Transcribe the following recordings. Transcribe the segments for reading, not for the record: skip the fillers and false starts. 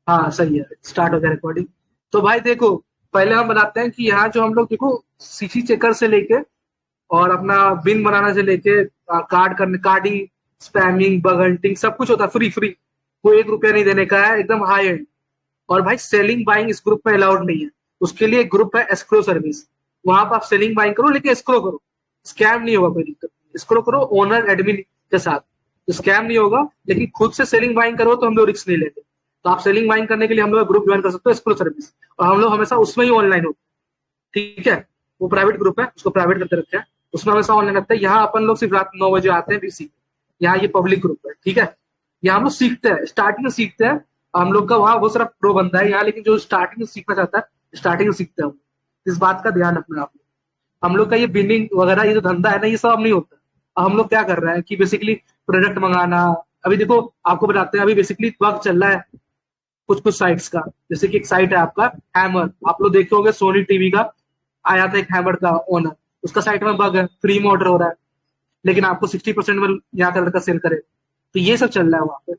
हाँ सही है, स्टार्ट हो गया रिकॉर्डिंग। तो भाई देखो, पहले हम बनाते हैं कि यहाँ जो हम लोग देखो, सीसी चेकर से लेके और अपना बिन बनाना से लेके कार्डिंग, स्पैमिंग, बग हंटिंग, सब कुछ होता है फ्री फ्री। कोई 1 रुपया नहीं देने का है, एकदम हाई एंड। और भाई सेलिंग बाइंग इस ग्रुप में अलाउड नहीं है। उसके लिए एक ग्रुप है एस्क्रो सर्विस। वहां पर आप सेलिंग बाइंग करो, लेकिन एस्क्रो करो। स्कैम नहीं होगा, कोई दिक्कत नहीं। एस्क्रो करो ओनर एडमिन के साथ, तो स्कैम नहीं होगा। लेकिन खुद से सेलिंग बाइंग करो तो हम लोग रिस्क नहीं लेते। तो आप सेलिंग बाइंग करने के लिए हम लोग ग्रुप ज्वाइन कर सकते हो, एस्क्रो सर्विस। और हम लोग हमेशा उसमें ही ऑनलाइन होते हैं, ठीक है। वो प्राइवेट ग्रुप है, उसको प्राइवेट करके रखे हैं। उसमें हमेशा ऑनलाइन रहता है। यहाँ अपन लोग सिर्फ रात 9 बजे आते हैं भी सीखते हैं। यहाँ ये पब्लिक ग्रुप है, ठीक है। यहाँ हम लोग सीखते हैं, स्टार्टिंग में सीखते हैं। हम लोग का वहाँ बहुत सारा प्रो बनता है यहाँ, लेकिन जो स्टार्टिंग में सीखना चाहता है स्टार्टिंग में सीखते हैं हम। इस बात का ध्यान रखना आप। हम लोग का ये बिलिंग वगैरह ये जो धंधा है ना, ये सब अब नहीं होता। अब हम लोग क्या कर रहे हैं कि बेसिकली प्रोडक्ट मंगाना। अभी देखो, आपको बताते हैं, अभी बेसिकली वर्क चल रहा है कुछ कुछ साइट्स का। जैसे कि एक साइट है आपका हैमर, आप लोग देखे होंगे सोनी टीवी का आया था एक हैमर का ओनर। उसका साइट में बग है, फ्री में ऑर्डर हो रहा है, लेकिन आपको 60% में यहाँ का लड़का सेल करे। तो ये सब चल रहा है वहाँ पे।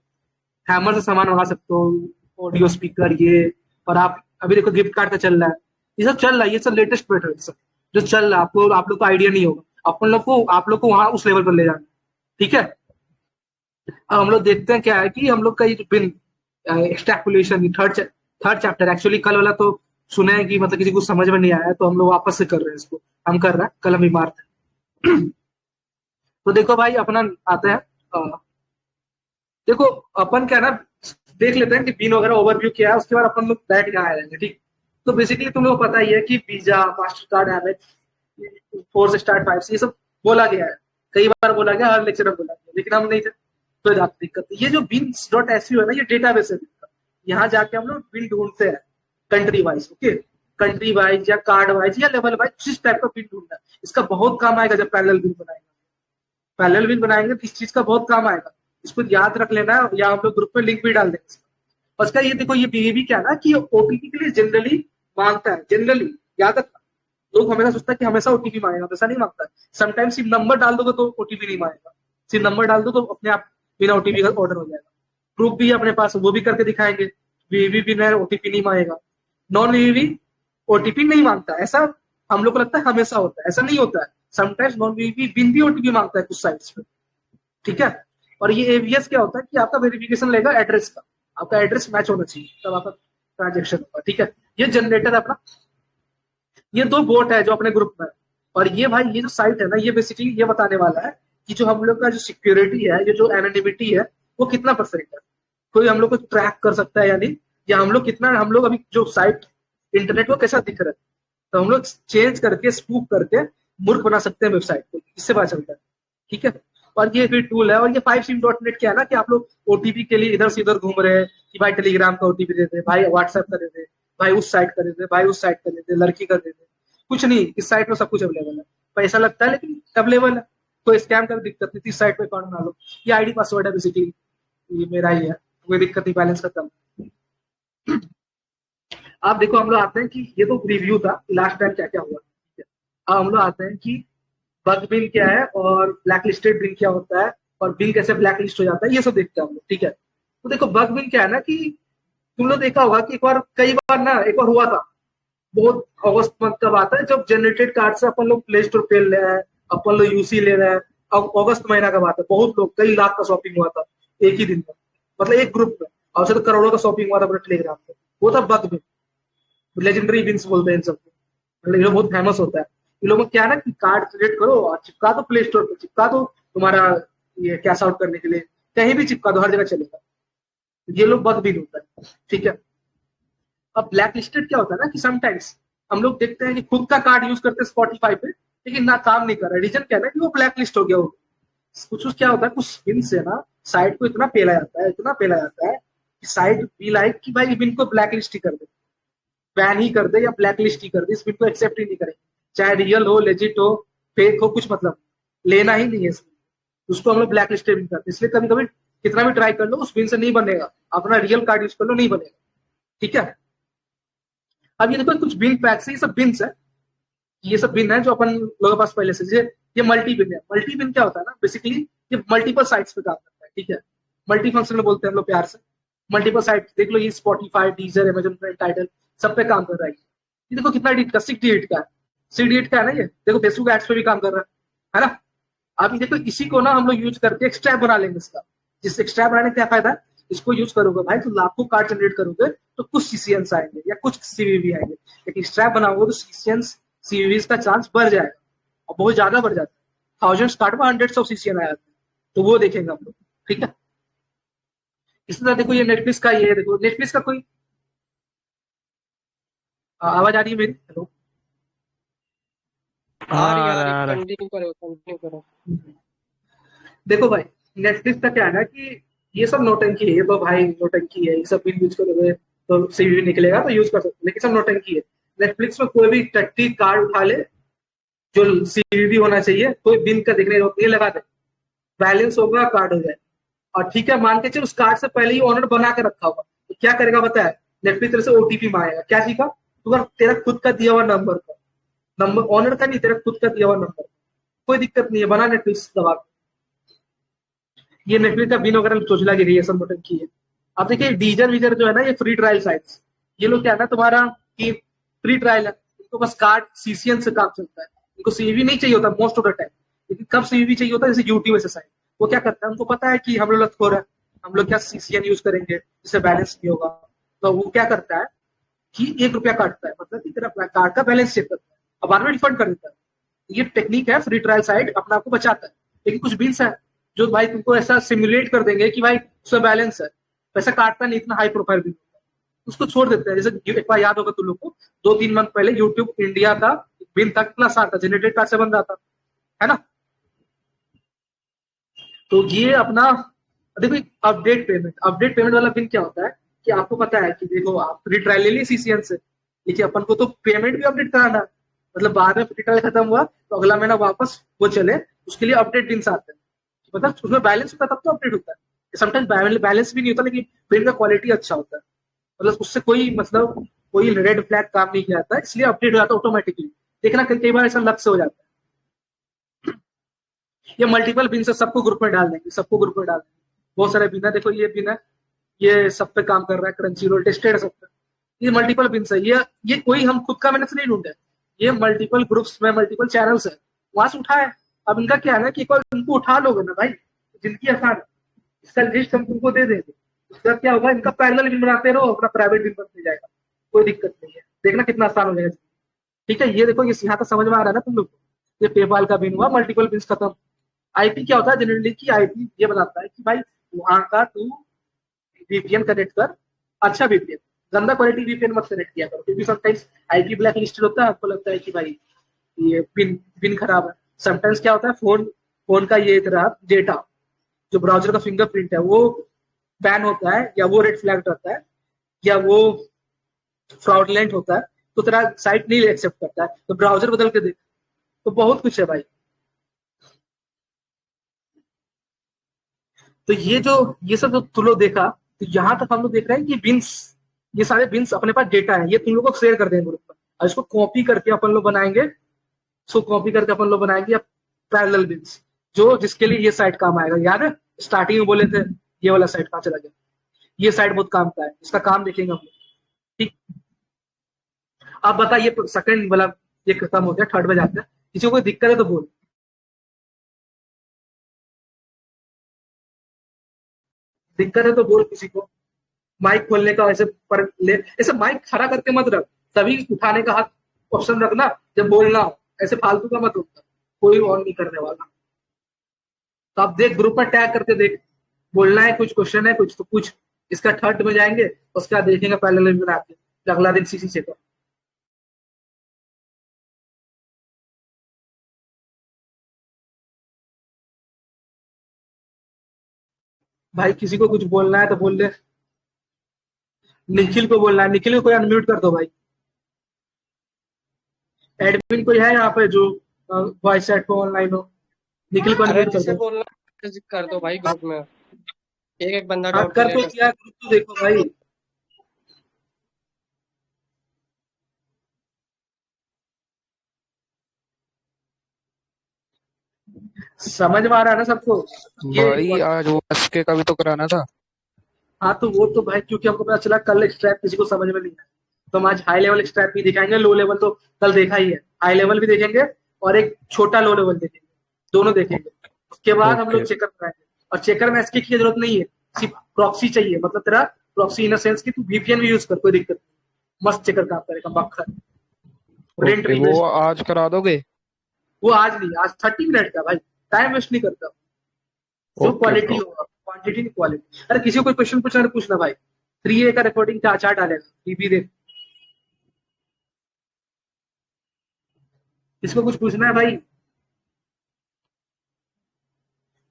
हैमर से सामान मंगा सकते हो, ऑडियो स्पीकर ये। और आप अभी देखो गिफ्ट कार्ड का चल रहा है। ये सब चल रहा है, ये सब लेटेस्ट पैटर्न सब जो चल रहा है। आपको आप लोग को आइडिया नहीं होगा, अपन लोग को आप लोग को वहां उस लेवल पर ले जाना है, ठीक है। अब हम लोग देखते हैं क्या है कि हम लोग का ये जो बिन एक्सट्रैपुलेशन, थर्ड चैप्टर एक्चुअली कल वाला तो सुने हैं कि मतलब किसी को समझ में नहीं आया, तो हम लोग वापस से कर रहे हैं इसको। हम कर रहे हैं, कल हम बीमार थे। तो देखो भाई अपना आते हैं। अ, देखो अपन क्या है ना, देख लेते हैं कि बिन वगैरह ओवरव्यू क्या है, उसके बाद अपन लोग डायरेक्ट यहाँ आ जाएंगे, ठीक। तो बेसिकली तुम लोग को पता ही है कि Visa, Mastercard, MH, 4 star 5 ये सब बोला गया है। कई बार बोला गया, हर लेक्चर में बोला गया, लेकिन हम नहीं थे तो ज्यादा दिक्कत नहीं। ये जो बिन्स डॉट एस है ना, ये डेटाबेस है। यहाँ जाके हम लोग बिन ढूंढते हैं country wise, okay. Country wise या कार्ड वाइज या लेवल वाइज, जिस टाइप का बिन ढूंढना है। इसका बहुत काम आएगा जब पैरेलल बिन बनाएंगे। पैरेलल बिन बनाएंगे तो इस चीज का बहुत काम आएगा। इसको याद रख लेना है, या हम लोग ग्रुप में लिंक भी डाल देंगे। और इसका ये देखो, ये बीहेवी क्या है ना कि ओटीपी के लिए जनरली मांगता है, जनरली। याद रखना, लोग हमेशा सोचता है कि हमेशा ओटीपी मांगेगा, तो ऐसा नहीं मांगता है। समटाइम्स सिर्फ नंबर डाल दोगे तो ओटीपी नहीं मांगेगा। सिर्फ नंबर डाल दो तो अपने आप बिना ओटीपी का ऑर्डर हो जाएगा। प्रूफ भी है अपने पास, वो भी करके दिखाएंगे। वीवी भी है, ओटीपी नहीं मांगेगा। नॉन वीवी ओटीपी नहीं मांगता, ऐसा हम लोग को लगता है हमेशा होता है, ऐसा नहीं होता है। समटाइम्स नॉन वीवी बिन भी ओटीपी मांगता है कुछ साइट्स पे, ठीक है। और ये एवीएस क्या होता है कि आपका वेरिफिकेशन लेगा एड्रेस का। आपका एड्रेस मैच होना चाहिए तब आपका ट्रांजेक्शन होगा, ठीक है। ये जनरेटर है अपना। ये 2 बोट है जो अपने ग्रुप में है। और ये भाई, ये जो साइट है ना, ये बेसिकली ये बताने वाला है कि जो हम लोग का जो सिक्योरिटी है, ये जो एनोनिमिटी है, वो कितना परसेंट है। कोई हम लोग को ट्रैक कर सकता है या नहीं, या हम लोग कितना, हम लोग अभी जो साइट इंटरनेट को कैसा दिख रहा है, तो हम लोग चेंज करके स्पूफ करके मूर्ख बना सकते हैं वेबसाइट को, इससे पता चलता है, ठीक है। और ये फिर टूल है। और ये 5sim.net क्या है ना कि आप लोग ओटीपी के लिए इधर से इधर घूम रहे हैं कि भाई टेलीग्राम का ओटीपी दे दे, भाई व्हाट्सएप का दे दे, भाई उस साइट का दे दे, भाई उस साइट का दे दे, लड़की का दे दे। कुछ नहीं, इस साइट में सब कुछ अवेलेबल है। पैसा लगता है लेकिन अवेलेबल है। कोई स्कैम का भी दिक्कत नहीं, इस साइट पे अकाउंट बना लो। ये आईडी पासवर्ड है बेसिकली, ये मेरा ही है, कोई दिक्कत नहीं, बैलेंस खत्म। आप देखो, हम लोग आते हैं कि ये तो रिव्यू था लास्ट टाइम क्या क्या हुआ। अब हम लोग आते हैं कि बग बिल क्या है और ब्लैक लिस्टेड बिल क्या होता है, और बिल कैसे ब्लैक लिस्ट हो जाता है, ये सब देखते हैं हम लोग, ठीक है। तो देखो बग बिल क्या है ना कि तुम लोग देखा होगा कि एक बार, कई बार ना, एक बार हुआ था बहुत, अगस्त मंथ का बात है, जब जनरेटेड कार्ड से अपन लोग प्ले स्टोर पे ले रहे हैं, अपन लोग यूसी ले रहे हैं। अब अगस्त महीना का बात है, बहुत लोग, कई लाख का शॉपिंग हुआ था एक ही दिन में, मतलब एक ग्रुप में। और उसे तो करोड़ों का शॉपिंग हुआ था अपने टेलीग्राम पे। वो था बग बिल, लेजेंडरी बिन्स बोलते हैं इन सबको। मतलब ये बहुत फेमस होता है। इन लोगों में क्या है ना कि कार्ड क्रिएट करो और चिपका दो, प्ले स्टोर पे चिपका दो तुम्हारा, ये कैश आउट करने के लिए कहीं भी चिपका दो, हर जगह चलेगा। ये लोग बग बिल होता है, ठीक है। अब ब्लैक लिस्टेड क्या होता है ना कि समटाइम्स हम लोग देखते हैं कि खुद का कार्ड यूज करते हैं स्पॉटिफाई पे, लेकिन ना काम नहीं कर रहा है। रीजन क्या है ना कि वो ब्लैक लिस्ट हो गया हो। कुछ क्या होता है, कुछ बिन से ना साइट को इतना पेला जाता है, इतना पेला जाता है कि साइट बी लाइक कि भाई बिन को ब्लैक लिस्ट ही कर दे, बैन ही कर दे या ब्लैक लिस्ट ही कर दे, इस बिन को एक्सेप्ट ही नहीं करेंगे। चाहे रियल हो, लेजिट हो, फेक हो, कुछ मतलब लेना ही नहीं है इसमें। उसको हम लोग ब्लैक लिस्ट भी करते हैं। इसलिए कभी कभी कितना भी ट्राई कर लो, उस बिन से नहीं बनेगा। अपना रियल कार्ड यूज कर लो, नहीं बनेगा, ठीक है। अब ये देखो कुछ बिन पैक्स है, ये सब बिन्स है। ये सब बिन है जो अपन लोगों के पास पहले से। ये मल्टी बिन है। मल्टी बिन क्या होता है ना, बेसिकली ये मल्टीपल साइट्स पे काम करता है, ठीक है। मल्टी फंक्शन में बोलते हैं हम लोग प्यार से। मल्टीपल साइट देख लो, ये स्पॉटिफाई, डीजर, अमेजन प्राइम, टाइटल, सब पे काम कर रहा है। ये देखो कितना एडिट का, 6D8 का है, 6D8 का है ना ये। देखो फेसबुक एड्स पे भी काम कर रहा है ना। अभी देखो इसी को ना हम लोग यूज करके एक्स्ट्रा बना लेंगे इसका। जिससे एक्स्ट्रा बनाने का क्या फायदा है, इसको यूज करोगे भाई तो लाखों कार्ड जनरेट करोगे, तो कुछ सीसीएनस आएंगे या कुछ सीवीवी आएंगे। लेकिन एक्स्ट्रा बनाओगे तो सीसीएनस सीवीवी का चांस बढ़ जाएगा, और बहुत ज्यादा बढ़ जाता है। 1000 कार्ड में 100 ऑफ सीसीएन आया, तो वो देखेंगे हम लोग, ठीक है। इसी तरह देखो ये नेटफ्लिक्स का, ये देखो नेटफ्लिक्स का कोई आवाज आ रही है मेरी? हेलो। आ रही है, कंटिन्यू करो। देखो भाई, नेटफ्लिक्स का क्या है ना कि ये सब नौटंकी है, ये तो भाई नौटंकी है, ये सब बिल यूज करोगे तो सीवीवी निकलेगा तो यूज कर सकते हो, लेकिन सब नौटंकी है। नेटफ्लिक्स में कोई भी टट्टी कार्ड उठा ले जो सीवीवी होना चाहिए, कोई बिल का देखने ये लगा दे, बैलेंस होगा कार्ड हो जाए। और ठीक है, मान के चल उस कार्ड से पहले ही ऑनर बना के रखा होगा, तो क्या करेगा पता है, नेटफ्लिक्स तरफ से ओटीपी मांगेगा। क्या चीज का? तुम्हारा तेरा खुद का दिया हुआ नंबर का, नंबर ऑनर का नहीं, तेरा खुद का दिया हुआ नंबर। कोई दिक्कत नहीं है, बना नेटफ्लिक्स दबा। ये नेटफ्लिक्स का बिन वगैरह चोचला गिरी है, सब नोटंकी है। अब देखिए डीजर वीजर जो है ना, ये फ्री ट्रायल साइट्स, ये लोग क्या है ना तुम्हारा कि फ्री ट्रायल है, इनको बस कार्ड सीसीएन से काम चलता है, इनको सीवी नहीं चाहिए होता मोस्ट ऑफ द टाइम। लेकिन कब सीवी चाहिए होता है, जैसे यूट्यूब ऐसे साइट, वो क्या करता है, उनको पता है कि हम लोग लतखोर है, हम लोग क्या सीसीएन यूज करेंगे जिससे बैलेंस नहीं होगा। तो वो क्या करता है कि 1 रुपया काटता है, मतलब कि तेरा कार्ड का बैलेंस चेक करता है और बाद में रिफंड कर देता है। ये टेक्निक है, फ्री ट्रायल साइट अपने आप को बचाता है। लेकिन कुछ बिल्स है जो भाई तुमको ऐसा सिमुलेट कर देंगे कि भाई उसका बैलेंस है, पैसा काटता नहीं, इतना हाई प्रोफाइल बिल होता है, उसको छोड़ देते हैं। जैसे एक बार याद होगा तुम लोग को, 2-3 मंथ पहले यूट्यूब इंडिया का बिल था, कितना साल था, जनरेटेड कार्ड से बन रहा था, है ना। तो ये अपना देखो, अपडेट पेमेंट वाला बिल क्या होता है कि आपको पता है कि देखो आप फ्री ट्रायल ले लिए सीसीएन से, लेकिन अपन को तो पेमेंट भी अपडेट कराना है। मतलब बाद में फ्री ट्रायल खत्म हुआ तो अगला महीना वापस वो चले, उसके लिए अपडेट बिल्स आते हैं। मतलब उसमें बैलेंस होता है तब तो अपडेट होता है। समटाइम्स बैलेंस भी नहीं होता, लेकिन बिल का क्वालिटी अच्छा होता है, मतलब उससे कोई मतलब कोई रेड फ्लैग काम नहीं किया जाता है, इसलिए अपडेट हो जाता है ऑटोमेटिकली। देखना कई बार ऐसा लक से हो जाता है। ये मल्टीपल बिन से सबको ग्रुप में डाल देंगे, सबको ग्रुप में डाल देंगे। बहुत सारे बिन है, देखो ये बिन है, ये सब पे काम कर रहा है, क्रंची रोल टेस्टेड है सब पे। ये मल्टीपल बिन है, ये कोई हम खुद का मेहनत से नहीं ढूंढे, ये मल्टीपल ग्रुप्स में मल्टीपल चैनल्स है, वहां से उठाए। अब इनका क्या है ना कि एक बार इनको उठा लोगे ना भाई, जिंदगी आसान है। इसका लिस्ट हम तुमको दे देंगे, उसका क्या होगा, इनका पैरेलल बिन बनाते रहो, अपना प्राइवेट बिन बनते जाएगा, कोई दिक्कत नहीं है। देखना कितना आसान हो जाएगा। ठीक है, ये देखो, ये यहाँ तक समझ में आ रहा है ना तुम लोग को? ये पेपाल का बिन हुआ, मल्टीपल बिन खत्म। आईपी क्या होता है जनरली की, आईपी ये बताता है कि भाई वहां का तू वीपीएन कनेक्ट कर, अच्छा वीपीएन, गंदा क्वालिटी वीपीएन मत कनेक्ट किया करो, क्योंकि समटाइम्स आईपी ब्लैक लिस्टेड होता है, आपको लगता है कि भाई ये पिन पिन खराब है। समटाइम्स क्या होता है, फोन फोन का ये तरह डेटा, जो ब्राउजर का फिंगरप्रिंट है वो बैन होता है, या वो रेड फ्लैग रहता है, या वो फ्रॉडलेंट होता है, तो तेरा साइट नहीं एक्सेप्ट करता है, तो ब्राउजर बदल के देख। तो बहुत कुछ है भाई। तो ये सब जो तुम लोग देखा, तो यहाँ तक हम लोग देख रहे हैं कि बिन्स, ये सारे बिन्स अपने पास डेटा है, ये तुम लोग को शेयर कर देंगे ग्रुप पर, और इसको कॉपी करके अपन लोग बनाएंगे, इसको कॉपी करके अपन लोग बनाएंगे पैरेलल बिन्स, जो जिसके लिए ये साइट काम आएगा। याद है स्टार्टिंग में बोले थे ये वाला साइट कहाँ चला गया? ये साइट बहुत काम का है, इसका काम देखेंगे हम लोग, ठीक। अब बता, ये सेकंड वाला ये खत्म हो गया, थर्ड में जाते हैं। किसी को कोई दिक्कत है तो बोल, दिक्कत है तो बोल किसी को। माइक खोलने का ऐसे पर ले, ऐसे माइक खड़ा करके मत रख, तभी उठाने का हाथ ऑप्शन रखना जब बोलना हो, ऐसे फालतू का मत उठना, कोई ऑन नहीं करने वाला। तो आप देख ग्रुप में टैग करके देख, बोलना है कुछ, क्वेश्चन है कुछ तो कुछ। इसका थर्ड में जाएंगे, उसका देखेंगे पैरेलल बना के, अगला दिन सीसी से कर। भाई किसी को कुछ बोलना है तो बोल ले। निखिल को बोलना है, निखिल को कोई अनम्यूट कर दो भाई। एडमिन कोई है यहाँ पे जो वॉइस चैट को ऑनलाइन हो? निखिल को अरे अनम्यूट कर जिसे दो। बोलना है, कर दो भाई ग्रुप में, एक एक बंदा हाँ डाउट कर क्लियर तो कर दिया, सकता ग्रुप तो देखो भाई। समझ में आ रहा है ना सबको? ये भाई आज वो एसके का भी तो कराना था। हाँ तो वो तो भाई क्योंकि हमको पता चला कल एक्सट्रैक्ट किसी को समझ में नहीं आया, तो हम आज हाई लेवल एक्सट्रैक्ट भी दिखाएंगे, लो लेवल तो कल देखा ही है, हाई लेवल भी देखेंगे और एक छोटा लो लेवल देखेंगे, दोनों देखेंगे। उसके बाद हम लोग ओके। चेकर कराएंगे, और चेकर में एसके की जरूरत नहीं है, सिर्फ प्रॉक्सी चाहिए, मतलब तेरा प्रॉक्सी इन सेंस की तू वीपीएन भी यूज कर, कोई दिक्कत नहीं, मस्त चेकर काम करेगा मक्खन, प्रिंट ओके, भी वो बेस्ट। आज करा दोगे? वो आज नहीं, आज 30 मिनट का भाई, टाइम वेस्ट नहीं करता, जो ओके क्वालिटी ब्रो। होगा, क्वांटिटी नहीं क्वालिटी। अरे किसी को कोई क्वेश्चन पूछना है पूछना भाई, 3A का रिकॉर्डिंग क्या चार्ट डालेगा टीवी देख, किसको कुछ पूछना है भाई?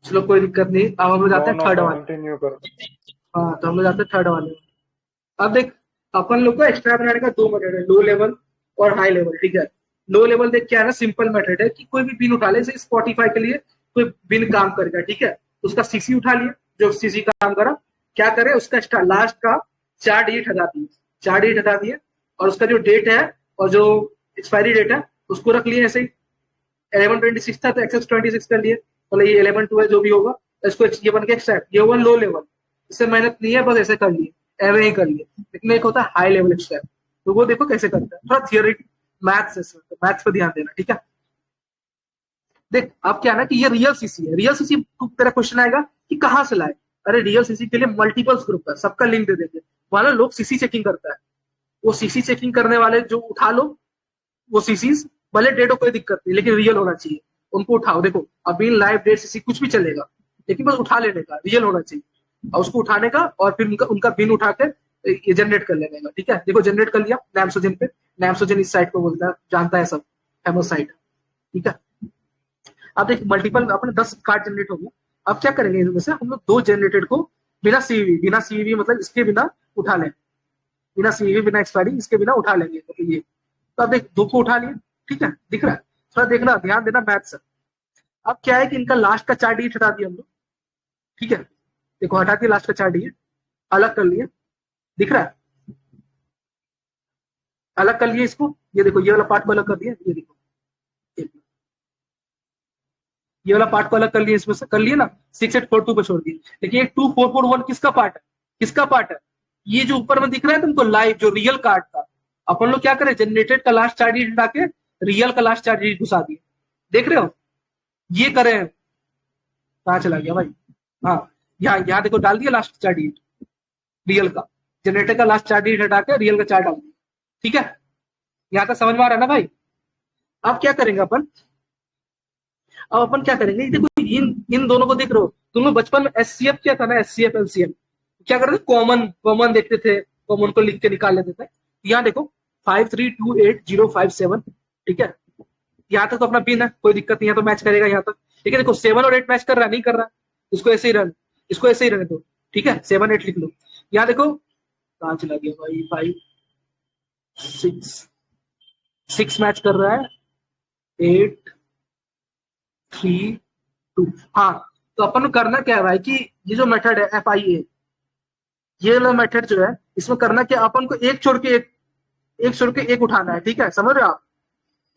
चलो कोई दिक्कत नहीं, अब हम लोग नो जाते हैं नो, थर्ड वाले। कंटिन्यू करो। हाँ तो हम लोग जाते हैं थर्ड वाले। अब देख, अपन लोग को एक्स्ट्रा बनाने का दो मेथड है, लो लेवल और हाई लेवल, ठीक है। लो लेवल देख क्या है ना, सिंपल मेथड है कि कोई भी बिन उठा ले, जैसे स्पॉटिफाई के लिए कोई बिन काम करेगा, ठीक है, उसका सीसी उठा लिया, जो सीसी काम करा, क्या करे उसका लास्ट का 4 डिजिट हटा दिए, 4 डिजिट हटा दिए, और उसका जो डेट है और जो एक्सपायरी डेट है उसको रख लिए ऐसे ही, 11/26 था तो एक्सेस 26 कर लिए, मतलब ये 11/2 है जो भी होगा, इसको ये बन के एक्सट्रैक्ट, ये हुआ लो लेवल, इससे मेहनत नहीं है, बस ऐसे कर लिए, एवे ही कर लिए। लेकिन एक होता है हाई लेवल एक्सट्रैक्ट, तो वो देखो कैसे करता है, थोड़ा थियोरी मैथ्स है, तो मैथ्स पे ध्यान देना, ठीक है। देख अब क्या है ना कि ये रियल सीसी है, रियल सीसी तेरा क्वेश्चन आएगा कि कहाँ से लाए, अरे रियल सीसी के लिए मल्टीपल्स ग्रुप है, सबका लिंक दे देंगे, वहां लोग सीसी चेकिंग करता है, वो सीसी चेकिंग करने वाले जो उठा लो, वो सीसीज भले डेट हो कोई दिक्कत नहीं, लेकिन रियल होना चाहिए, उनको उठाओ, देखो अभी लाइव डेट सीसी कुछ भी चलेगा, लेकिन बस उठा लेने का, रियल होना चाहिए, और उसको उठाने का, और फिर उनका बिन उठा के ये जनरेट कर लेने का, ठीक है। देखो जनरेट कर लिया नैमसोजन पे, नैमसोजन इस साइट को बोलता है, जानता है सब, फेमस साइट, ठीक है। अब देख मल्टीपल अपने 10 कार्ड जनरेट हो गया, अब क्या करेंगे इनमें से हम लोग दो जनरेटेड को बिना सीवी मतलब इसके बिना उठा लें, बिना सीवी बिना एक्सपायरी इसके बिना उठा लेंगे, तो ये, तो अब देख दो को उठा लिया, ठीक है, दिख रहा है, थोड़ा देखना ध्यान देना मैथ से। अब क्या है कि इनका लास्ट का 4 डिजिट हटा दिया हम लोग, ठीक है, देखो हटा दिया लास्ट का 4 डिजिट, अलग कर लिया, दिख रहा है, अलग कर लिया इसको, ये देखो ये वाला पार्ट को अलग कर दिया, ये देखो ये वाला पार्ट को अलग कर लिया, इसमें से कर लिया ना, 6842 पे छोड़ दिया, लेकिन ये 2441 किसका पार्ट है, किसका पार्ट है, ये जो ऊपर में दिख रहा है तुमको लाइव जो रियल कार्ड था, अपन लोग क्या करें जनरेटेड का लास्ट 4 डिजिट हटा के रियल का लास्ट 4 डिजिट घुसा दिए, देख रहे हो, ये करें, कहाँ चला गया भाई, हाँ यहाँ यहाँ देखो डाल दिया लास्ट 4 डिजिट रियल का, जनरेटर का लास्ट 4 डिजिट हटा के रियल का 4 डाल दिया, ठीक है, यहाँ तक समझ में आ रहा है ना भाई। अब क्या करेंगे अपन, अब अपन क्या करेंगे, देखो इन इन दोनों को देख रहे हो, तुम्हें बचपन में एससीएफ क्या था ना, एससीएफ एलसीएम क्या करते थे, कॉमन कॉमन देखते थे, कॉमन को लिख के निकाल लेते थे, यहाँ देखो 5328 057, ठीक है, यहाँ तक तो अपना पिन है, कोई दिक्कत नहीं है, तो मैच करेगा यहाँ तक, ठीक है। देखो 7 और 8 मैच कर रहा है, नहीं कर रहा, इसको ऐसे ही रन, इसको ऐसे ही रहने दो, ठीक है, 7 8 लिख लो, यहाँ देखो कहाँ चला गया भाई, 5 6 मैच कर रहा है, 8 3 2, हाँ, तो अपन को करना क्या है भाई कि ये जो मेथड है FIA, ये वाला मेथड जो है इसमें करना क्या, अपन को एक छोड़ के एक उठाना है, ठीक है, समझ रहे हो आप,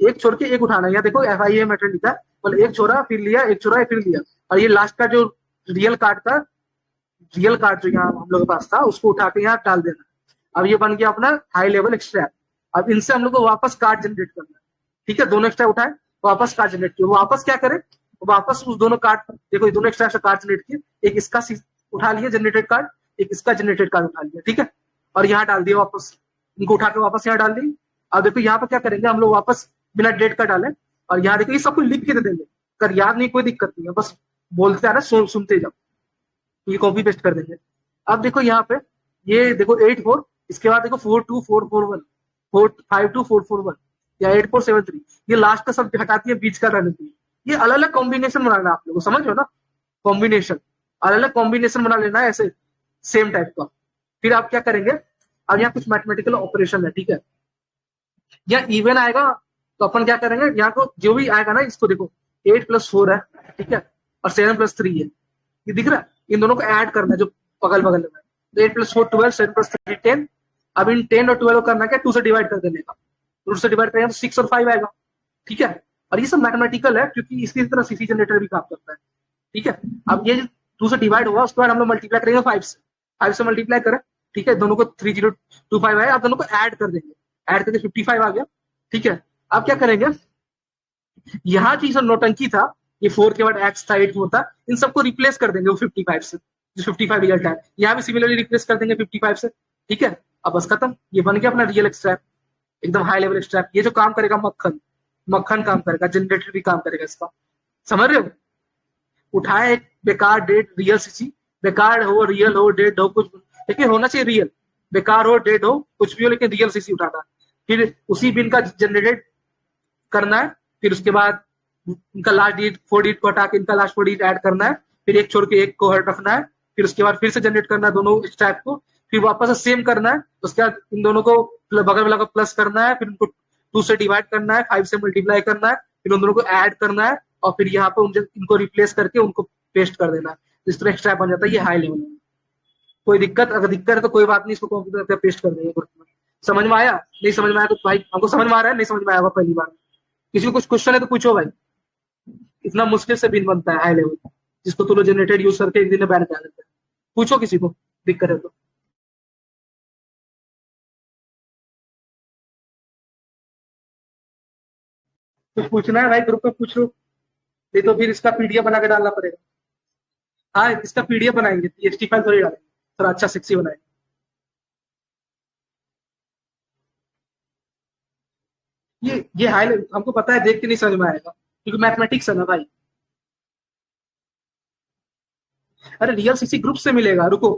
एक छोड़ के एक उठाना है, यहाँ देखो FIA मेथड लिखा है, मतलब एक छोड़ा फिर लिया, एक छोड़ा फिर लिया, और ये लास्ट का जो रियल कार्ड था, रियल कार्ड जो यहाँ हम लोग के पास था उसको उठा के यहाँ डाल देना, अब ये बन गया अपना हाई लेवल एक्सट्रैक्ट। अब इनसे हम लोग को वापस कार्ड जनरेट करना है, ठीक है, दोनों एक्स्ट्रा उठाए, वापस कार्ड जनरेट किया, वापस क्या करे, वापस उस दोनों कार्ड, देखो ये दोनों एक्स्ट्रा कार्ड जनरेट किए, एक इसका उठा लिया जनरेटेड कार्ड, एक इसका जनरेटेड कार्ड उठा लिया, ठीक है, और यहाँ डाल दिया वापस, इनको उठा के वापस यहाँ डाल दी। अब देखो यहाँ पर क्या करेंगे हम लोग, वापस बिना डेट का डालें, और यहाँ देखो ये सब कुछ लिख के दे देंगे, कर याद नहीं कोई दिक्कत नहीं है, बस बोलते आ रहा सुनते जाओ, ये कॉपी पेस्ट कर देंगे। अब देखो यहाँ पे ये देखो 8 4, इसके बाद देखो 4 2 4 4 1, 4 5 2 4 4 1 या 8 4 7 3, ये लास्ट का सब हटा दिया, बीच का रहने दिया, ये अलग अलग कॉम्बिनेशन बनाना आप लोगों को, समझ लो ना, कॉम्बिनेशन अलग अलग कॉम्बिनेशन बना लेना है ऐसे सेम टाइप का। फिर आप क्या करेंगे, अब यहाँ कुछ मैथमेटिकल ऑपरेशन है, ठीक है, यहाँ इवन आएगा, तो अपन क्या करेंगे, यहाँ को जो भी आएगा ना, इसको देखो 8 + 4 है, ठीक है, और 7 + 3 है, ये दिख रहा है, इन दोनों को ऐड करना है जो बगल बगल में, तो 8 + 4 12, 7 + 3 10, अब इन 10 और 12 को करना क्या, 2 से डिवाइड कर देने का, 2 से डिवाइड करेंगे तो 6 और 5 आएगा, ठीक है, और ये सब मैथमेटिकल है क्योंकि इसकी तरह सीसी जनरेटर भी काम करता है, ठीक है। अब ये 2 से डिवाइड हुआ, उसके बाद हम लोग मल्टीप्लाई करेंगे 5 से, 5 से मल्टीप्लाई करें, ठीक है, दोनों को 3025 आया, आप दोनों को ऐड कर देंगे, ऐड करके 55 आ गया, ठीक है। अब क्या करेंगे, यहाँ चीज नोटंकी था, ये 4 के बाद एक्स था, 8 था, इन सबको रिप्लेस कर देंगे वो 55 से, जो 55 रिजल्ट है, यहाँ भी सिमिलरली रिप्लेस कर देंगे 55 से, ठीक है। अब बस खत्म, ये बन गया अपना रियल एक्सट्रैक्ट, एकदम हाई लेवल एक्सट्रैक्ट। ये जो काम करेगा मक्खन, मक्खन काम करेगा, जनरेटर भी काम करेगा इसका, समझ रहे हो। उठाए एक बेकार डेट रियल सीसी, बेकार हो रियल हो डेट हो कुछ, लेकिन होना चाहिए रियल, बेकार हो डेट हो कुछ भी हो, लेकिन रियल सीसी उठाना, फिर उसी बिन का जनरेट करना है, फिर उसके बाद इनका लास्ट डिजिट 4 डिजिट को हटा के इनका लास्ट 4 डिजिट ऐड करना है, फिर एक छोड़ के एक को हट रखना है, फिर उसके बाद फिर से जनरेट करना है दोनों स्टैक को, फिर वापस से सेम करना है, उसके बाद इन दोनों को बगल वाला को प्लस करना है, फिर उनको 2 से डिवाइड करना है, 5 से मल्टीप्लाई करना है, फिर उन दोनों को ऐड करना है, और फिर यहाँ पे इनको रिप्लेस करके उनको पेस्ट कर देना है। इस तरह स्ट्रैप बन जाता है, ये हाई लेवल है। कोई दिक्कत, अगर दिक्कत है तो कोई बात नहीं, इसको कंप्यूटर पे पेस्ट कर देंगे ग्रुप में। समझ में आया, नहीं समझ में आया तो भाई हमको समझ में आ रहा है, नहीं समझ में आया पहली बार, किसी को कुछ क्वेश्चन है तो पूछो भाई। इतना मुश्किल से बिन बनता है हाई लेवल, जिसको तुम लोग जनरेटेड यूज करके एक दिन में बैन कर देते हैं। पूछो किसी को दिक्कत है तो। कुछ पूछना है भाई ग्रुप में पूछ लो, नहीं तो फिर इसका पीडीएफ बना के डालना पड़ेगा। हाँ, इसका पीडीएफ बनाएंगे, टीएक्सटी फाइल थोड़ी डालेंगे, थोड़ा अच्छा सेक्सी बनाएंगे। ये हाई लेवल हमको पता है, देख के नहीं समझ में आएगा, क्योंकि मैथमेटिक्स है ना भाई। अरे रियल सीसी ग्रुप से मिलेगा, रुको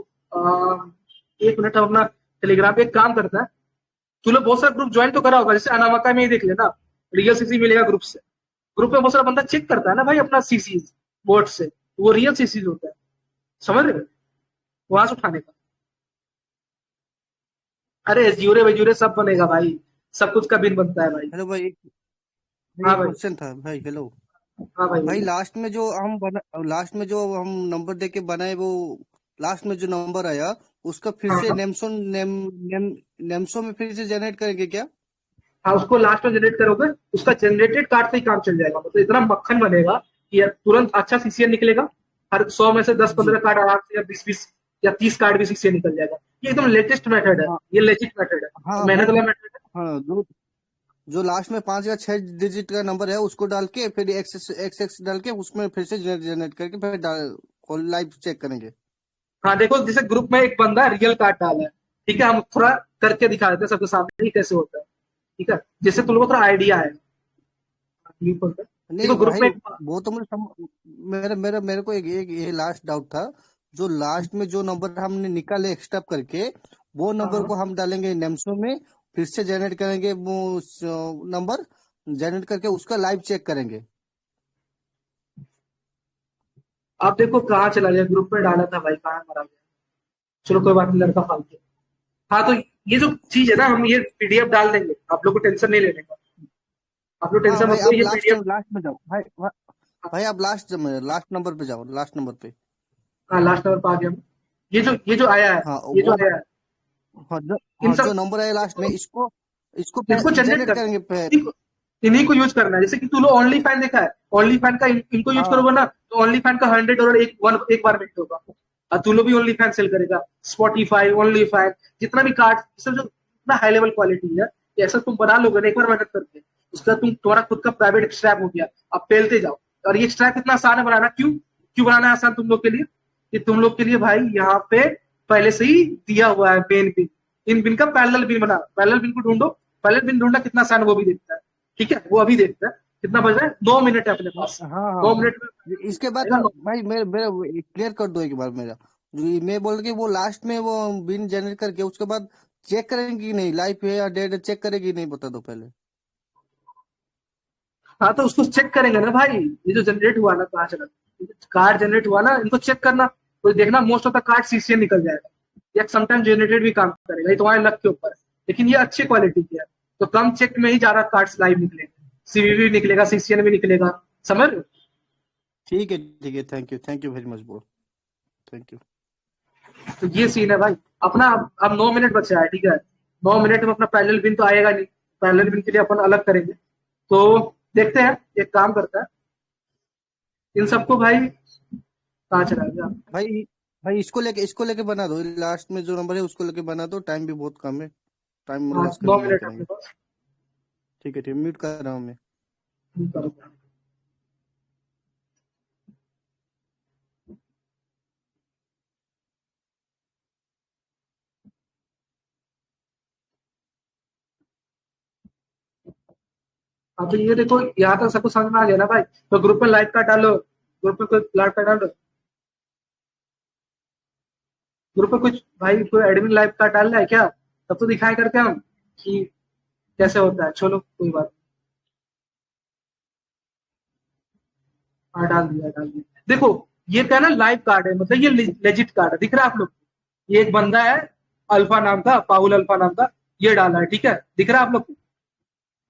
एक मिनट, हम अपना टेलीग्राम पे एक काम करता है, तू लोग बहुत सारा ग्रुप ज्वाइन तो करा होगा, जैसे अनामिका में ही देख लेना, रियल सीसी मिलेगा ग्रुप से। ग्रुप में बहुत सारा बंदा चेक करता है ना भाई अपना सीसी बोर्ड से, वो रियल सीसी होता है, समझ रहे हो, वहां से उठाने का। अरे एज्यूरे वेज्यूरे सब बनेगा भाई, सब कुछ का बिन बनता है भाई। हेलो भाई, हाँ एक भाई, क्वेश्चन था भाई। हेलो हाँ भाई भाई, बोलिए। लास्ट में जो हम नंबर दे के बनाए, वो लास्ट में जो नंबर आया उसका फिर हाँ से हाँ नेमसो में फिर से जनरेट करेंगे क्या? हाँ, उसको लास्ट में जनरेट करोगे, उसका जनरेटेड कार्ड से ही काम चल जाएगा, मतलब इतना मक्खन बनेगा कि तुरंत अच्छा सीसीएन निकलेगा। हर 100 में से 10-15 जी। कार्ड आराम से, या 20-20 या 30 कार्ड भी सीसीएन निकल जाएगा। ये एकदम लेटेस्ट मेथड है, हाँ ये लेजिट मेथड है, हाँ तो मेहनत भाई। वाला मेथड है। हाँ, जो लास्ट में 5 या 6 डिजिट का नंबर है उसको डाल के फिर एक्स एक्स एक्स डाल के उसमें फिर से जनरेट करके फिर लाइव चेक करेंगे। हाँ देखो, जैसे ग्रुप में एक बंदा रियल कार्ड डाला है, ठीक है, हम थोड़ा करके दिखा देते हैं सबके सामने ही कैसे होता है, ठीक है, जिससे तुम लोगों को थोड़ा आइडिया है। नहीं देखो ग्रुप भाई, में वो तो मेरे को एक ये लास्ट डाउट था। जो लास्ट में जो नंबर हमने निकाले एक्स्ट्रा करके, वो हाँ नंबर हाँ, को हम डालेंगे नेम्सो में, फिर से जनरेट करेंगे वो नंबर जनरेट करके उसका लाइव चेक करेंगे। आप देखो कहाँ चला गया, ग्रुप में डाला था भाई, कहाँ मरा गया। चलो कोई बात नहीं, लड़का फालतू। हाँ तो ये जो चीज है ना, हम ये पीडीएफ डाल देंगे, आप लोग को टेंशन नहीं लेने का, आप लोग हाँ टेंशन भाई, मत लो, आप ये लास्ट पीडीएफ। लास्ट में जाओ भाई। भाई आप लास्ट नंबर पे जाओ, लास्ट नंबर पे। हाँ लास्ट नंबर पर आ गया। ये जो आया है, हाँ ये जो वो आया है, इन जो सब नंबर है लास्ट में, इसको इसको इसको जनरेट जनरेट कर, करेंगे इन्हीं को यूज करना है। जैसे कि तू लोग ओनली फैन देखा है, ओनली फैन का इनको यूज हाँ करोगे ना, तो ओनली फैन का 100 डॉलर एक बार में होगा, और तू लोग भी ओनली फैन सेल करेगा। स्पॉटिफाई, ओनली फैन, जितना भी कार्ड, सब जो इतना हाई लेवल क्वालिटी है, ये ऐसा तुम बना लोगे ना एक बार मेहनत करके, उसका तुम्हारा खुद का प्राइवेट एक्सट्रैप हो गया, अब पेलते जाओ। और ये एक्सट्रैप इतना आसान है बनाना, क्यों क्यों बनाना है आसान तुम लोग के लिए, कि तुम लोग के लिए भाई यहाँ पे पहले से ही दिया हुआ है मेन बिन, इन बिन का पैरेलल बिन बना, पैरेलल बिन को ढूंढो, पैरेलल बिन ढूंढना कितना आसान है वो भी देखता है, ठीक है, वो अभी देखता है। कितना बज रहा है, 2 मिनट है अपने पास, हाँ हाँ 2 मिनट में इसके बाद आएगा। भाई मेरे मेरे क्लियर कर दो एक बार मेरा। मैं बोल के वो लास्ट में वो बिन जनरेट करके उसके बाद चेक करेंगे कि नहीं लाइफ है या डेड है, चेक करेगी नहीं, बता दो पहले। हाँ तो उसको चेक करेंगे ना भाई, ये जो जनरेट हुआ ना, कहाँ चला कार्ड जनरेट हुआ ना, इनको चेक करना, तो देखना most of the card CCN निकल जाएगा, या समटाइम जनरेटेड भी काम करेगा, ये तुम्हारे लक के ऊपर है, लेकिन ये अच्छी क्वालिटी की है, तो कम चेक में ही ज्यादा कार्ड्स लाइव निकलेंगे, सीवीवी निकलेगा, सीसीएन भी निकलेगा, समझ रहे हो? ठीक है, thank you very much bro, thank you. तो ये सीन है भाई अपना। अब 9 मिनट बचा है, ठीक है, 9 मिनट में अपना पैरेलल बिन तो आएगा नहीं, पैरेलल बिन के लिए अपन अलग करेंगे, तो देखते हैं, एक काम करता है, इन सबको भाई कहाँ चला गया। भाई भाई इसको लेके बना दो, लास्ट में जो नंबर है उसको लेके बना दो, टाइम भी बहुत कम है, टाइम हाँ लॉस 9 करके नहीं मिनट है अपने करेंगे। पास। ठीक है, ठीक, म्यूट कर रहा हूँ मैं। करो। अब ये देखो यहाँ तक सबको समझ में आ गया ना भाई, तो ग्रुप में लाइव का डालो, ग्रुप में कोई लाइव का डालो, ग्रुप में कुछ भाई कोई एडमिन लाइव का डाल रहा है क्या? तब तो दिखाया करते हम कि कैसे होता है। चलो कोई बात नहीं। हाँ डाल दिया, डाल दिया। देखो ये क्या है ना, लाइव कार्ड है, मतलब ये लेजिट कार्ड है, दिख रहा है आप लोग? ये एक बंदा है अल्फा नाम का, पाहुल अल्फा नाम का, ये डाला है, ठीक है, दिख रहा है आप लोग को?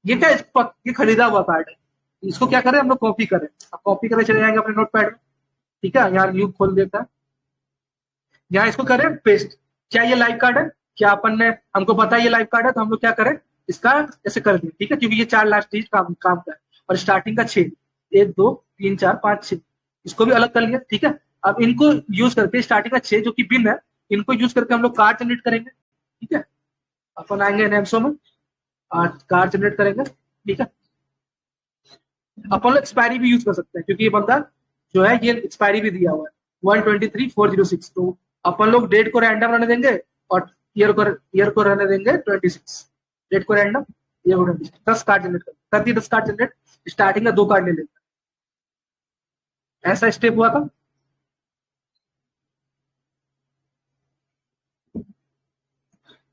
ये क्या ये खरीदा हुआ कार्ड है। इसको क्या करें हम लोग, कॉपी करें। अब कॉपी करके चले जाएंगे अपने नोट पैड में, ठीक है, यहाँ न्यू खोल देता है, यहाँ इसको करें पेस्ट। क्या ये लाइव कार्ड है? क्या अपन ने, हमको पता है ये लाइव कार्ड है, तो हम लोग क्या करें, इसका ऐसे कर दें, ठीक है, क्योंकि ये 4 लास्ट डिजिट काम का है, और स्टार्टिंग का 6, 1 2 3 4 5 6, इसको भी अलग कर लिया, ठीक है। अब इनको यूज करके स्टार्टिंग का 6 जो कि बिन है, इनको यूज करके हम लोग कार्ड जनरेट करेंगे, ठीक है। अपन आएंगे नेम्सो में और कार्ड जनरेट करेंगे, ठीक है। अपन लोग एक्सपायरी भी यूज कर सकते हैं, क्योंकि ये बंदा जो है ये एक्सपायरी भी दिया हुआ है 123406, तो अपन लोग डेट को रैंडम रहने देंगे और ईयर को रहने देंगे 26, डेट को रैंडम, ईयर को 26, 10 कार्ड जनरेट कर दिए, 10 कार्ड जनरेट, स्टार्टिंग का 2 कार्ड ले लेते हैं। ऐसा स्टेप हुआ था।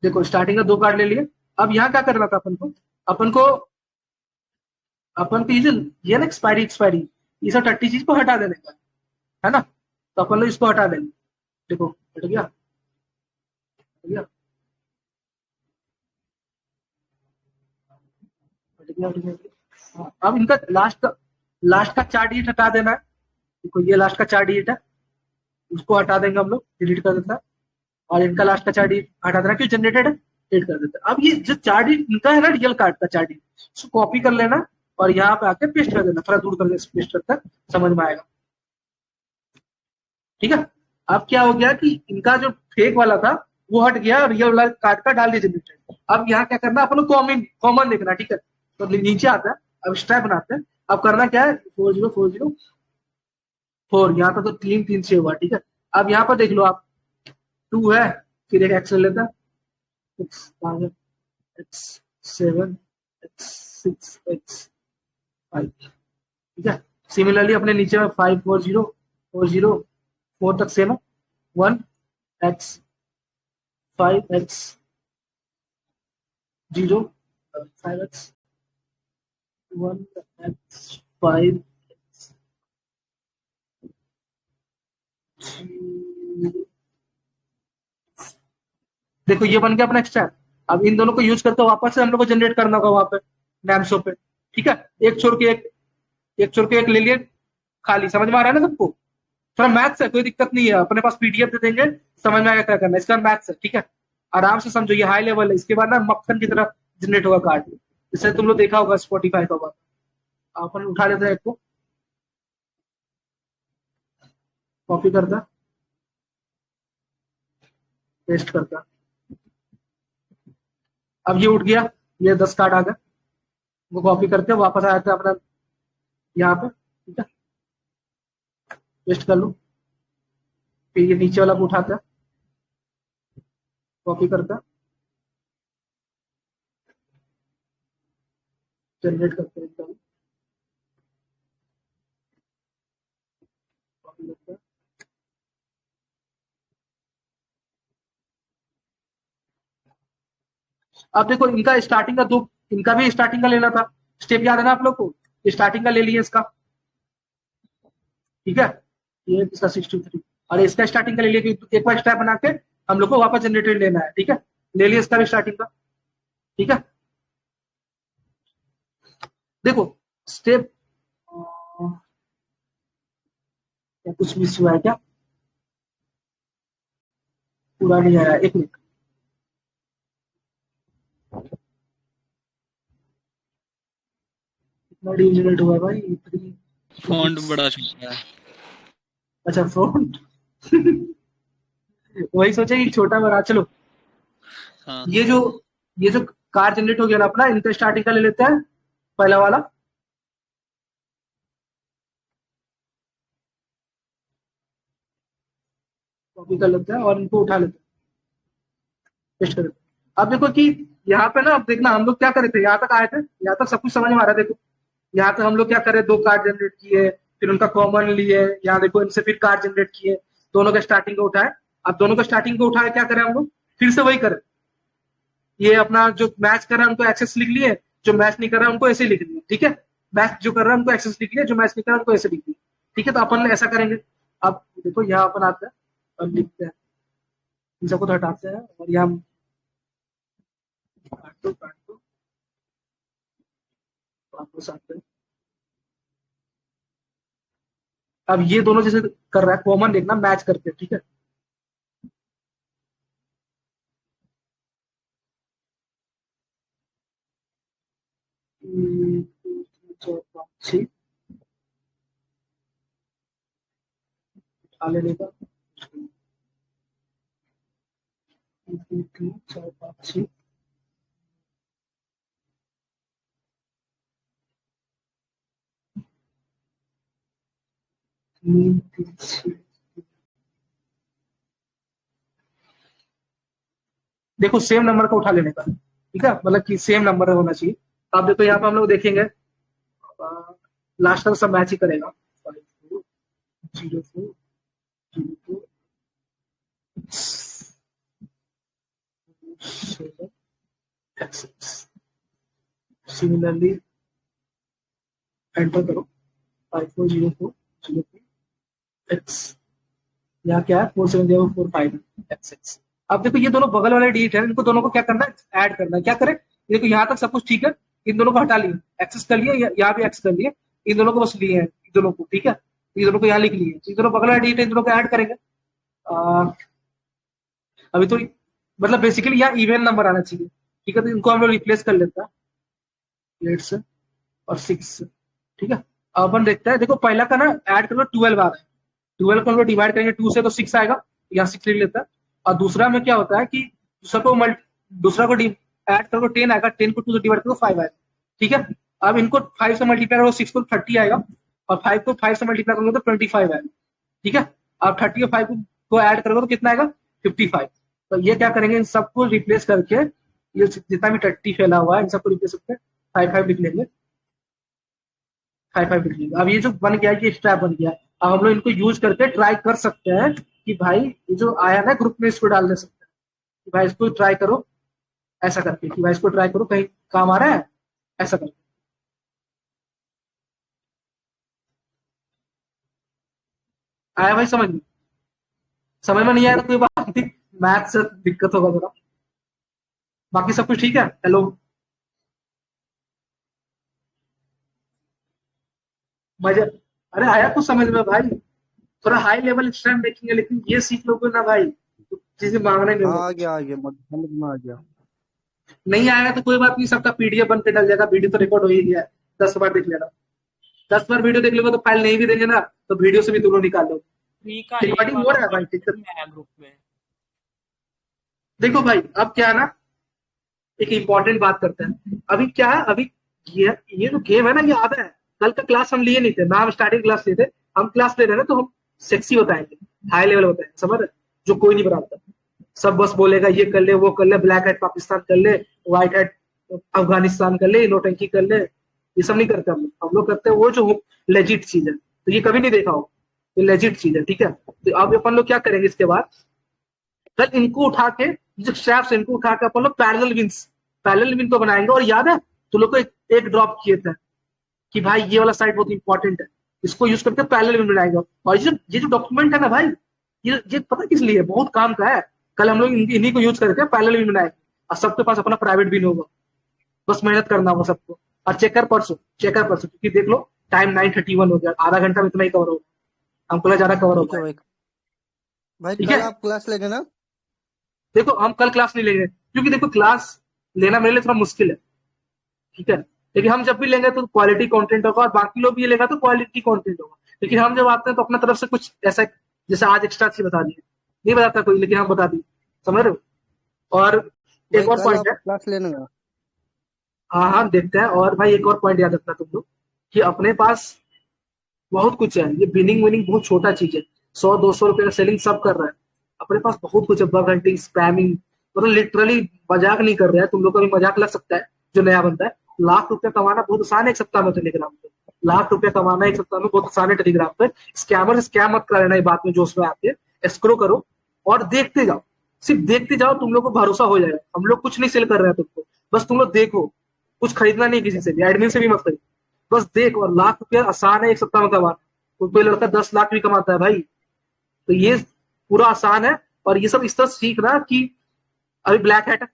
देखो स्टार्टिंग का 2 कार्ड ले लिए। अब यहाँ क्या करना था अपन को ये ना एक्सपायरी एक्सपायरी, ये सब टट्टी चीज को हटा देने का है ना, तो अपन लोग इसको हटा देंगे। देखो हट गया, हट गया, हट गया, हट गया। हाँ, अब इनका लास्ट का 4 डिजिट हटा देना है। देखो ये लास्ट का 4 डिजिट है, उसको हटा देंगे हम लोग, डिलीट कर देता है। और इनका लास्ट का 4 डिजिट हटा देना, क्यों जनरेटेड है, डिलीट कर देता है। अब ये जो 4 डिजिट इनका है ना, रियल कार्ड का 4 डिजिट, उसको कॉपी कर लेना और यहाँ पे आके पेस्ट कर देना, थोड़ा दूर कर पेस्ट करता, समझ में आएगा, ठीक है। अब क्या हो गया कि इनका जो फेक वाला था वो हट गया, रियल वाला कार्ड का डाल दिया जनरेटेड। अब यहाँ क्या करना, अपन लोग कॉमन कॉमन देखना, ठीक है, तो नीचे आता है। अब स्ट्रैप बनाते हैं। अब करना क्या है, 40404, यहाँ पर तो 3 3 6 हुआ, ठीक है। अब यहाँ पर देख लो आप, 2 है, फिर एक एक्स ले लेता है, X7 X6 X5, ठीक है। सिमिलरली अपने नीचे में 5 4 0 4 0 4 तक सेम है, 1 X 5 X 0 5X 1 X 5 देखो ये बन गया अपना एक्स्ट्रा। अब इन दोनों को यूज करके वापस से हम लोग को जनरेट करना होगा वहां पे नैमसो पे, ठीक है। एक छोड़ के एक छोड़ के एक ले लिए खाली, समझ में आ रहा है ना सबको? थोड़ा मैथ्स है, कोई दिक्कत नहीं है, अपने पास पीडीएफ दे देंगे, समझ में आएगा क्या करना है, इसका मैथ्स है, ठीक है। आराम से समझो, ये हाई लेवल है, इसके बाद ना मक्खन की तरह जनरेट होगा कार्ड, जैसे तुम लोग देखा होगा स्पॉटिफाई का बात। अपन उठा लेते हैं एक को, कॉपी करता, पेस्ट करता, अब ये उठ गया, ये 10 कार्ड आ गए, वो कॉपी करते वापस आ जाते हैं अपना यहाँ पे, ठीक है, पेस्ट कर लो। फिर ये नीचे वाला को उठाता है, कॉपी करता है, जनरेट करते हैं एकदम, कॉपी करता है। अब देखो इनका स्टार्टिंग का 2, इनका भी स्टार्टिंग का लेना था, स्टेप याद है ना आप लोग को, स्टार्टिंग का ले लिए इसका, ठीक है, ये इसका 63, और इसका स्टार्टिंग का ले लिया, एक बार स्टेप बना के हम लोग को वापस जनरेटेड लेना है, ठीक है। ले लिया इसका भी स्टार्टिंग का, ठीक है। देखो स्टेप क्या कुछ मिस हुआ है क्या, पूरा नहीं आया, एक मिनट, कितना जनरेट हुआ भाई, 3 फॉन्ट बड़ा छोटा है। अच्छा फ्रंट वही सोचे कि छोटा बड़ा चलो। हाँ ये जो ये जो कार जनरेट हो गया ना अपना, इनका स्टार्टिंग का ले लेते हैं, पहला वाला। कॉपी कर लेते हैं और इनको उठा लेते हैं, पेस्ट कर देते हैं। अब देखो कि यहाँ पे ना, अब देखना हम लोग क्या करे थे, यहाँ तक आए थे, यहाँ तक सब कुछ समझ में आ रहा है। देखो यहाँ पे हम लोग क्या करे, दो कार्ड जनरेट किए, फिर उनका कॉमन लिए, यहाँ देखो इनसे फिर कार्ड जनरेट किए, दोनों का स्टार्टिंग को उठाए। अब दोनों का स्टार्टिंग को उठाए क्या करें हम लोग, फिर से वही करें। ये अपना जो मैच कर रहा है उनको एक्सेस लिख लिए, जो मैच नहीं कर रहा है उनको ऐसे लिख लिया, ठीक है। मैच जो कर रहा है उनको एक्सेस लिख लिया, जो मैच नहीं कर रहा है उनको ऐसे लिख लिया, ठीक है। तो अपन ऐसा करेंगे। अब देखो यहाँ अपन आते हैं और लिखते हैं, इन सबको तो हटाते हैं और यहाँ काट दो वापस आते हैं। अब ये दोनों जैसे कर रहा है, कॉमन देखना, मैच करके, ठीक है। छह उठा लेने का, 3 4 5 6 3 3 6। देखो सेम नंबर का उठा लेने का, ठीक है, मतलब कि सेम नंबर होना चाहिए। अब देखो यहाँ पे हम लोग देखेंगे, लास्ट तक सब मैच ही करेगा। 5 4 0 4 0 4 7 6। सिमिलरली एंटर करो, 5 4 0 4 0 4 x, यहाँ क्या है, 4 7 0 4 5 x। अब देखो ये दोनों बगल वाले डिजिट है, इनको दोनों को क्या करना है, ऐड करना है। क्या करें, देखो यहाँ तक सब कुछ ठीक है, इन दोनों को हटा लिए, एक्सेस कर लिए, यहाँ भी एक्स कर लिए, इन दोनों को बस लिए हैं, इन दोनों को, ठीक है। इन दोनों को यहाँ लिख लिए, इन दोनों बगल वाले डिजिट है, इन दोनों को ऐड करेंगे। अभी तो मतलब बेसिकली यहाँ इवन नंबर आना चाहिए, ठीक है। तो इनको हम लोग रिप्लेस कर लेते हैं 8 से और 6 से, ठीक है। अब अपन देखते हैं, देखो पहला का ना ऐड करो 12 आ रहा है, 12 को हम लोग डिवाइड करेंगे 2 से तो 6 आएगा, यहाँ 6 लिख लेता है। और दूसरा में क्या होता है कि दूसरा को ऐड करो 10 आएगा, 10 को 2 से डिवाइड करो 5 आएगा, ठीक है। अब इनको 5 से मल्टीप्लाई करो 6 को 30 आएगा, और 5 को 5 से मल्टीप्लाई करोगे तो 25 आएगा, ठीक है। अब 30 और 5 को ऐड करोगे तो कितना आएगा, 55। तो ये क्या करेंगे, इन सबको रिप्लेस करके, ये जितना भी 30 फैला हुआ है इन सबको रिप्लेस करके 5 लिख लेंगे, 5 लिख लेंगे। अब ये जो बन गया है, ये स्ट्रैप बन गया है। अब हम लोग इनको यूज करके ट्राई कर सकते हैं कि भाई ये जो आया ना ग्रुप में, इसको डाल दे सकते हैं कि भाई इसको ट्राई करो, ऐसा करके कि भाई इसको ट्राई करो, कहीं काम आ रहा है, ऐसा करके। आया भाई समझ में? समझ में नहीं आया तो कोई बात नहीं, मैथ से दिक्कत होगा थोड़ा, बाकी सब कुछ ठीक है। हेलो, मजा, अरे आया कुछ समझ में भाई? थोड़ा हाई लेवल स्टैंड देखेंगे, लेकिन ये सीख लोगे ना भाई तो चीजें मांगने में हाँ आ गया समझ में आ गया। नहीं आएगा तो कोई बात नहीं, सबका पीडीएफ बन के डल जाएगा, वीडियो तो रिकॉर्ड हो ही गया है, 10 बार देख लेना। 10 बार वीडियो देख लोगे तो फाइल नहीं भी देंगे ना, तो वीडियो से भी दोनों निकाल लो। रिकॉर्डिंग हो रहा है भाई, दिक्कत ग्रुप में। देखो भाई अब क्या है ना, एक इंपॉर्टेंट बात करते हैं। अभी क्या है, अभी ये जो गेम है ना, ये आधा है। कल का क्लास हम लिए नहीं थे ना, हम स्टार्टिंग क्लास लिए थे, हम क्लास ले रहे हैं ना तो हम सेक्सी बताएंगे, हाई लेवल बताएंगे, समझ रहे? जो कोई नहीं बनाता, सब बस बोलेगा ये कर ले, वो कर ले, ब्लैक हेड पाकिस्तान कर ले, व्हाइट हेड अफगानिस्तान कर ले, नोटंकी कर ले, ये सब नहीं करते हम लोग करते हैं वो जो लेजिट चीज है। तो ये कभी नहीं देखा हो, ये लेजिट चीज है, ठीक है। तो अब अपन लोग क्या करेंगे इसके बाद, कल इनको उठा के, जो स्ट्रैप्स इनको उठा के अपन लोग पैरेलल विन तो बनाएंगे। और याद है तो लोग को एक ड्रॉप किए थे कि भाई ये वाला साइड बहुत इंपॉर्टेंट है, इसको यूज करके पैरेलल विन बनाएंगे। और ये जो डॉक्यूमेंट है ना भाई, ये पता किस लिए बहुत काम का है। कल हम लोग इन्हीं को यूज करके पैरेलल विन बनाएंगे, और सबके पास अपना प्राइवेट विन होगा, बस मेहनत करना होगा सबको। और चेकर परसों, क्योंकि देख लो टाइम 9:31 हो गया, आधा घंटा में इतना ही कवर होगा, हमको ज्यादा कवर ठीक है होगा। भाई ठीक कल है, आप क्लास लेंगे ना? देखो हम कल क्लास नहीं लेंगे, क्योंकि देखो क्लास लेना मेरे लिए थोड़ा मुश्किल है, ठीक है। लेकिन हम जब भी लेंगे तो क्वालिटी कंटेंट होगा, और बाकी लोग भी ये लेगा तो क्वालिटी कंटेंट होगा। लेकिन हम जब आते हैं तो अपना तरफ से कुछ ऐसा, जैसे आज एक्स्ट्रा चीज बता दिए, नहीं बताता कोई, लेकिन हम बता दी, समझ रहे हो। और एक भाई और कल पॉइंट आप है, क्लास लेने का। हाँ हाँ देखते हैं। और भाई एक और पॉइंट याद रखना तुम लोग, कि अपने पास बहुत कुछ है, ये बिनिंग विनिंग बहुत छोटा चीज है, 100-200 रुपए का सेलिंग सब कर रहा है, अपने पास बहुत कुछ है, बग हंटिंग, स्पैमिंग, मतलब लिटरली मजाक नहीं कर रहा है। तुम लोग का भी मजाक लग सकता है जो नया बनता है, ₹1,00,000 कमाना बहुत आसान है एक सप्ताह में टेलीग्राम पे, ₹1,00,000 कमाना एक सप्ताह में बहुत आसान है टेलीग्राम पे। स्कैमर से स्कैम मत करा लेना, ये बात में जो उसमें आते हैं, escrow करो और देखते जाओ, सिर्फ देखते जाओ, तुम लोग को भरोसा हो जाएगा। हम लोग कुछ नहीं सेल कर रहे हैं तुमको, बस तुम लोग देखो, कुछ खरीदना नहीं किसी से भी, एडमिन से भी मत खरीदो, बस देख। और ₹1,00,000 आसान है एक सप्ताह में कमाना, तो कोई लड़का 10 लाख भी कमाता है भाई, तो ये पूरा आसान है। और ये सब इस तरह सीखना कि अभी ब्लैक हैट है,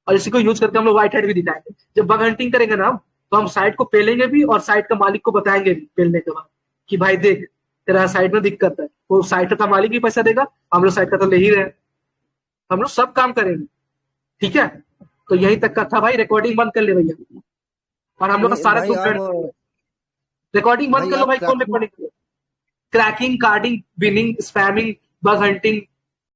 और इसी को यूज करके हम लोग व्हाइट हैट भी दिखाएंगे। जब बग हंटिंग करेंगे ना हम, तो हम साइट को पेलेंगे भी और साइट का मालिक को बताएंगे भी पेलने के बाद, कि भाई देख तेरा साइट में दिक्कत है, वो साइट का मालिक भी पैसा देगा, हम लोग साइट का तो ले ही रहे हैं, हम लोग सब काम करेंगे, ठीक है। तो यही तक का था भाई, रिकॉर्डिंग बंद कर ले भैया, और हम लोग का नहीं सारा भाई ग्रुप आप ज्वाइन, रिकॉर्डिंग बंद भाई कर लो आप भाई, कौन recording, cracking, carding, winning, spamming, bug hunting,